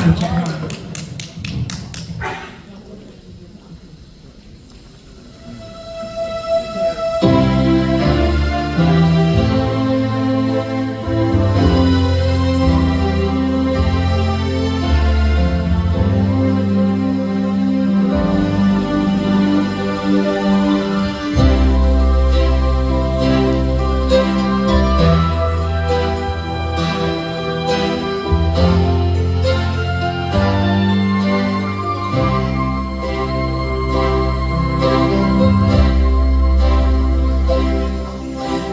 行着行。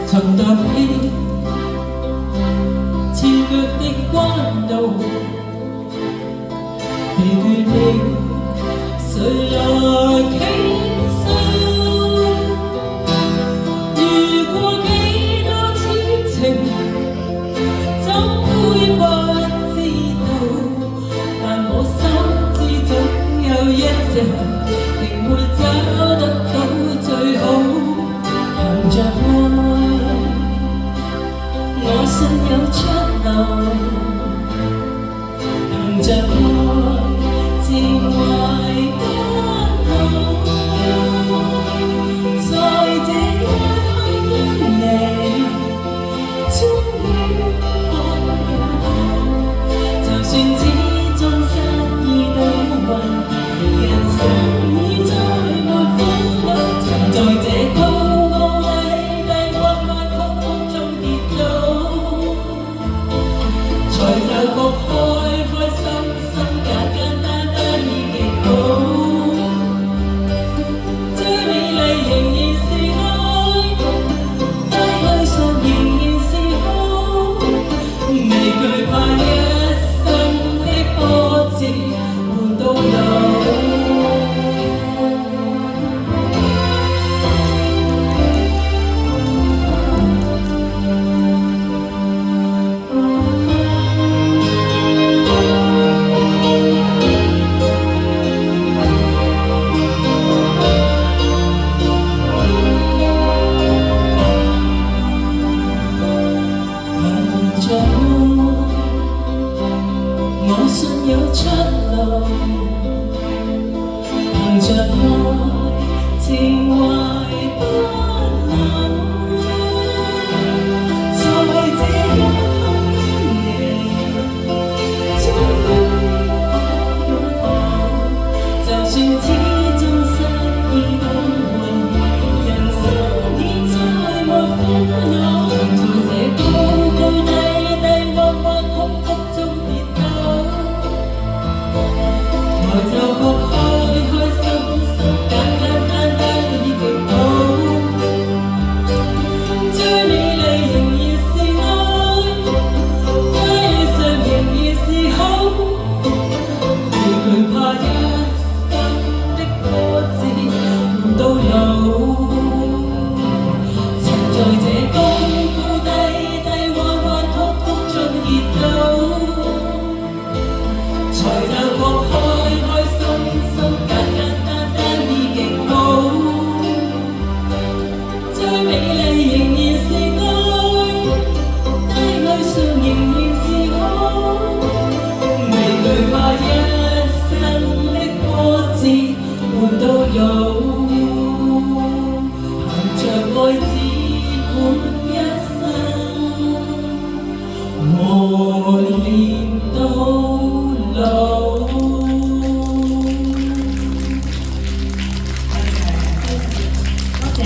曾踏遍刺腳的彎道，疲倦了，誰來傾訴？遇過幾多痴情，怎會不知道？但我心知總有一日，定會找得到最好。行着我信有出路，憑着愛自懷不老。在這一刻你終於可擁抱，就算始終失意到暈，人生已再沒苦惱。曾在這高高低低彎彎曲曲中跌倒，才察覺開開心心簡簡單單已極好。最美麗仍然是愛，低愛上仍然是好，未懼怕一生的波折換到老。我信有出路，憑着愛情懷不老。在這一刻你終於可擁抱，就算始終失意到暈，人生已再沒苦惱。在這高高低低彎彎曲曲中跌倒，才就覺開開心心簡簡單單已極好。最美麗仍然是愛，低理想仍然是好，未懼怕一生的波折換到老。曾在這高高低低彎彎曲曲中跌倒，才就覺開開心心簡簡單單已極好。最美麗仍然是愛，低愛上仍然是好，未懼怕一生的波折換到老。行着愛只管一生，磨練到老。多謝。